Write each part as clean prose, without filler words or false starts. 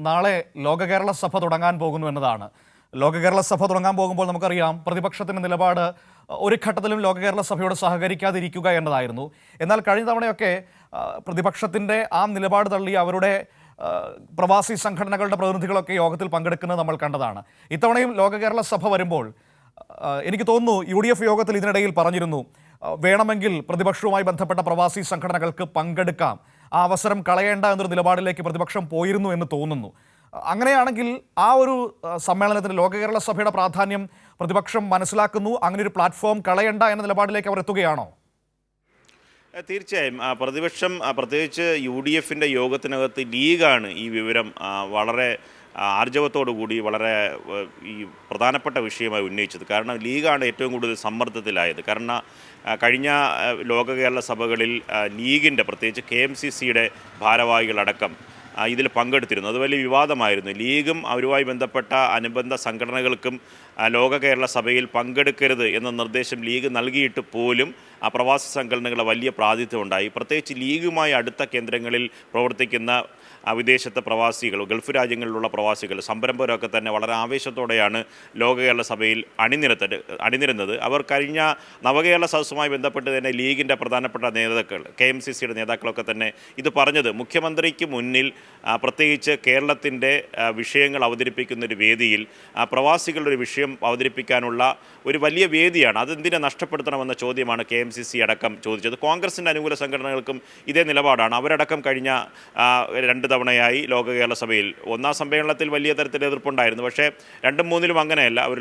നാളെ ലോക കേരള സഭ തുടങ്ങാൻ പോകുന്നു എന്നതാണ്. ലോക കേരള സഭ തുടങ്ങാൻ പോകുമ്പോൾ നമുക്കറിയാം പ്രതിപക്ഷത്തിൻ്റെ നിലപാട് ഒരു ഘട്ടത്തിലും ലോക കേരള സഭയോട് സഹകരിക്കാതിരിക്കുക എന്നതായിരുന്നു. എന്നാൽ കഴിഞ്ഞ തവണയൊക്കെ പ്രതിപക്ഷത്തിൻ്റെ ആ നിലപാട് തള്ളി അവരുടെ പ്രവാസി സംഘടനകളുടെ പ്രതിനിധികളൊക്കെ യോഗത്തിൽ പങ്കെടുക്കുന്നത് നമ്മൾ കണ്ടതാണ്. ഇത്തവണയും ലോക കേരള സഭ വരുമ്പോൾ എനിക്ക് തോന്നുന്നു UDF യോഗത്തിൽ ഇതിനിടയിൽ പറഞ്ഞിരുന്നു, വേണമെങ്കിൽ പ്രതിപക്ഷവുമായി ബന്ധപ്പെട്ട പ്രവാസി സംഘടനകൾക്ക് പങ്കെടുക്കാം, ആ അവസരം കളയേണ്ട എന്നൊരു നിലപാടിലേക്ക് പ്രതിപക്ഷം പോയിരുന്നു എന്ന് തോന്നുന്നു. അങ്ങനെയാണെങ്കിൽ ആ ഒരു സമ്മേളനത്തിന് ലോക കേരള സഭയുടെ പ്രാധാന്യം പ്രതിപക്ഷം മനസ്സിലാക്കുന്നു, അങ്ങനെ ഒരു പ്ലാറ്റ്ഫോം കളയേണ്ട എന്ന നിലപാടിലേക്ക് അവർ എത്തുകയാണോ? തീർച്ചയായും പ്രതിപക്ഷം പ്രത്യേകിച്ച് UDFൻ്റെ യോഗത്തിനകത്ത് ലീഗാണ് ഈ വിവരം വളരെ ആർജവത്തോടുകൂടി വളരെ ഈ പ്രധാനപ്പെട്ട വിഷയമായി ഉന്നയിച്ചത്. കാരണം ലീഗാണ് ഏറ്റവും കൂടുതൽ സമ്മർദ്ദത്തിലായത്. കാരണം കഴിഞ്ഞ ലോക കേരള സഭകളിൽ ലീഗിൻ്റെ പ്രത്യേകിച്ച് KMCCയുടെ ഭാരവാഹികളടക്കം ഇതിൽ പങ്കെടുത്തിരുന്നു. അത് വലിയ വിവാദമായിരുന്നു. ലീഗും അവരുമായി ബന്ധപ്പെട്ട അനുബന്ധ സംഘടനകൾക്കും ലോക കേരള സഭയിൽ പങ്കെടുക്കരുത് എന്ന നിർദ്ദേശം ലീഗ് നൽകിയിട്ട് പോലും ആ പ്രവാസി സംഘടനകളുടെ വലിയ പ്രാതിനിധ്യമുണ്ടായി. പ്രത്യേകിച്ച് ലീഗുമായി അടുത്ത കേന്ദ്രങ്ങളിൽ പ്രവർത്തിക്കുന്ന വിദേശത്തെ പ്രവാസികൾ, ഗൾഫ് രാജ്യങ്ങളിലുള്ള പ്രവാസികൾ, സംരംഭകരൊക്കെ തന്നെ വളരെ ആവേശത്തോടെയാണ് ലോക കേരള സഭയിൽ അണിനിരുന്നത്. അവർ കഴിഞ്ഞ നവകേരള സദസ്സുമായി ബന്ധപ്പെട്ട് തന്നെ ലീഗിൻ്റെ പ്രധാനപ്പെട്ട നേതാക്കൾ, KMCCയുടെ നേതാക്കളൊക്കെ തന്നെ ഇത് പറഞ്ഞത് മുഖ്യമന്ത്രിക്ക് മുന്നിൽ പ്രത്യേകിച്ച് കേരളത്തിൻ്റെ വിഷയങ്ങൾ അവതരിപ്പിക്കുന്നൊരു വേദിയിൽ പ്രവാസികളുടെ ഒരു വിഷയം അവതരിപ്പിക്കാനുള്ള ഒരു വലിയ വേദിയാണ്. അതെന്തിനെ നഷ്ടപ്പെടുത്തണമെന്ന ചോദ്യമാണ് KMCC അടക്കം ചോദിച്ചത്. കോൺഗ്രസിൻ്റെ അനുകൂല സംഘടനകൾക്കും ഇതേ നിലപാടാണ്. അവരടക്കം കഴിഞ്ഞ 2 തവണയായി ലോക കേരള സഭയിൽ ഒന്നാം സമ്മേളനത്തിൽ വലിയ തരത്തിൽ എതിർപ്പുണ്ടായിരുന്നു. പക്ഷേ 2ഉം 3ലും അങ്ങനെയല്ല, അവർ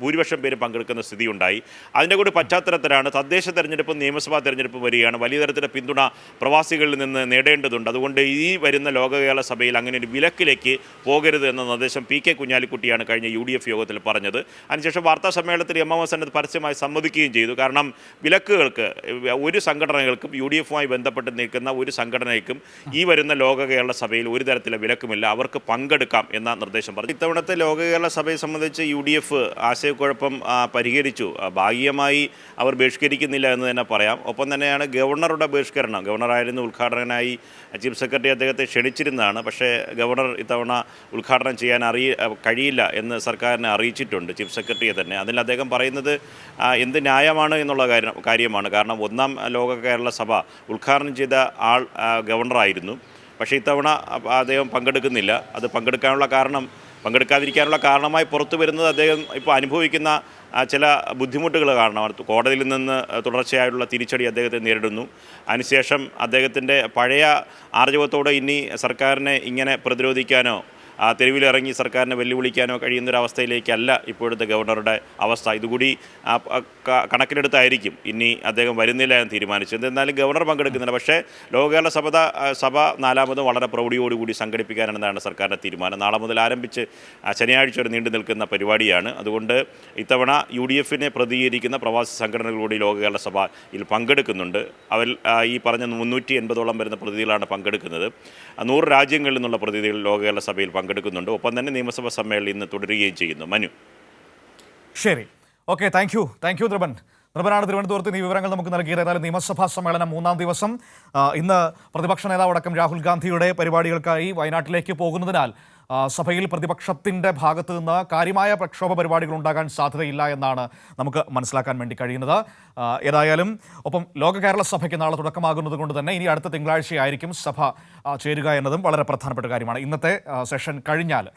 ഭൂരിപക്ഷം പേര് പങ്കെടുക്കുന്ന സ്ഥിതി ഉണ്ടായി. അതിൻ്റെ കൂടി പശ്ചാത്തലത്തിലാണ് തദ്ദേശ തെരഞ്ഞെടുപ്പും നിയമസഭാ തെരഞ്ഞെടുപ്പും വരികയാണ്. വലിയ തരത്തിലുള്ള പിന്തുണ പ്രവാസികളിൽ നിന്ന് നേടേണ്ടതുണ്ട്. അതുകൊണ്ട് ഈ വരുന്ന ലോക കേരള സഭയിൽ അങ്ങനെ ഒരു വിലക്കിലേക്ക് പോകരുത് എന്ന നിർദ്ദേശം PK കുഞ്ഞാലിക്കുട്ടിയാണ് കഴിഞ്ഞ UDF യോഗത്തിൽ പറഞ്ഞത്. അതിനുശേഷം വാർത്താ സമ്മേളനത്തിൽ MMS അത് പരസ്യമായി സമ്മതിക്കുകയും ചെയ്തു. കാരണം വിലക്കുകൾക്ക് ഒരു സംഘടനകൾക്കും UDFുമായി ബന്ധപ്പെട്ട് നിൽക്കുന്ന ഒരു സംഘടനയ്ക്കും ഈ വരുന്ന ലോക കേരള സഭയിൽ ഒരു തരത്തിലുള്ള വിലക്കുമില്ല, അവർക്ക് പങ്കെടുക്കാം എന്ന നിർദ്ദേശം പറഞ്ഞു. ഇത്തവണത്തെ ലോക കേരള സഭയെ സംബന്ധിച്ച് UDF ആശയക്കുഴപ്പം പരിഹരിച്ചു. ഭാഗികമായി അവർ ബഹിഷ്കരിക്കുന്നില്ല എന്ന് തന്നെ പറയാം. ഒപ്പം തന്നെയാണ് ഗവർണറുടെ ബഹിഷ്കരണം. ഗവർണറായിരുന്നു ഉദ്ഘാടകനായി ചീഫ് സെക്രട്ടറി അദ്ദേഹത്തെ ക്ഷണിച്ചിരുന്നതാണ്. പക്ഷേ ഗവർണർ ഇത്തവണ ഉദ്ഘാടനം ചെയ്യാൻ കഴിയില്ല എന്ന് സർക്കാരിനെ അറിയിച്ചിട്ടുണ്ട്, ചീഫ് സെക്രട്ടറിയെ തന്നെ. അതിൽ അദ്ദേഹം പറയുന്നത് എന്ത് ന്യായമാണ് എന്നുള്ള കാര്യമാണ്. കാരണം ഒന്നാം ലോക കേരള സഭ ഉദ്ഘാടനം ചെയ്ത ആൾ ഗവർണറായിരുന്നു. പക്ഷേ ഇത്തവണ അദ്ദേഹം പങ്കെടുക്കുന്നില്ല. അത് പങ്കെടുക്കാതിരിക്കാനുള്ള കാരണമായി പുറത്തു വരുന്നത് അദ്ദേഹം ഇപ്പോൾ അനുഭവിക്കുന്ന ചില ബുദ്ധിമുട്ടുകൾ കാരണമാണ്. കോടതിയിൽ നിന്ന് തുടർച്ചയായുള്ള തിരിച്ചടി അദ്ദേഹത്തെ നേരിടുന്നു. അതിനുശേഷം അദ്ദേഹത്തിൻ്റെ പഴയ ആർജവത്തോടെ ഇനി സർക്കാരിനെ ഇങ്ങനെ പ്രതിരോധിക്കാനോ തെരുവിലിറങ്ങി സർക്കാരിനെ വെല്ലുവിളിക്കാനോ കഴിയുന്നൊരവസ്ഥയിലേക്കല്ല ഇപ്പോഴത്തെ ഗവർണറുടെ അവസ്ഥ. ഇതുകൂടി കണക്കിലെടുത്തായിരിക്കും ഇനി അദ്ദേഹം വരുന്നില്ല എന്ന് തീരുമാനിച്ചത്. എന്നാലും ഗവർണർ പങ്കെടുക്കുന്നില്ല. പക്ഷേ ലോക കേരള സഭ 4മതും വളരെ പ്രൗഢിയോടുകൂടി സംഘടിപ്പിക്കാനെന്നതാണ് സർക്കാരിൻ്റെ തീരുമാനം. നാളെ മുതൽ ആരംഭിച്ച് ശനിയാഴ്ച വരെ നീണ്ടു നിൽക്കുന്ന പരിപാടിയാണ്. അതുകൊണ്ട് ഇത്തവണ UDFനെ പ്രതികരിക്കുന്ന പ്രവാസി സംഘടനകളുടെ ലോക കേരള സഭയിൽ പങ്കെടുക്കുന്നുണ്ട്. അവർ ഈ പറഞ്ഞ 380ഓളം വരുന്ന പ്രതിനിധികളാണ് പങ്കെടുക്കുന്നത്. 100 രാജ്യങ്ങളിൽ നിന്നുള്ള പ്രതിനിധികൾ ലോക കേരള സഭയിൽ പങ്കെടുക്കുന്നുണ്ട്. ഒപ്പം തന്നെ നിയമസഭാ സമ്മേളനം ഇന്ന് തുടരുകയും ചെയ്യുന്നു. മനു. ശരി, ഓക്കെ, താങ്ക് യു ധ്രുവനാണ് തിരുവനന്തപുരത്ത് ഈ വിവരങ്ങൾ നമുക്ക് നൽകിയത്. ഏതായാലും നിയമസഭാ സമ്മേളനം 3ാം ദിവസം. ഇന്ന് പ്രതിപക്ഷ നേതാവടക്കം രാഹുൽ ഗാന്ധിയുടെ പരിപാടികൾക്കായി വയനാട്ടിലേക്ക് പോകുന്നതിനാൽ സഭയിൽ പ്രതിപക്ഷത്തിൻ്റെ ഭാഗത്തു നിന്ന് കാര്യമായ പ്രക്ഷോഭ പരിപാടികൾ ഉണ്ടാകാൻ സാധ്യതയില്ല എന്നാണ് നമുക്ക് മനസ്സിലാക്കാൻ വേണ്ടി കഴിയുന്നത്. ഏതായാലും ഒപ്പം ലോക കേരള സഭയ്ക്ക് നാളെ തുടക്കമാകുന്നത് കൊണ്ട് തന്നെ ഇനി അടുത്ത തിങ്കളാഴ്ചയായിരിക്കും സഭ ചേരുക എന്നതും വളരെ പ്രധാനപ്പെട്ട കാര്യമാണ്. ഇന്നത്തെ സെഷൻ കഴിഞ്ഞാൽ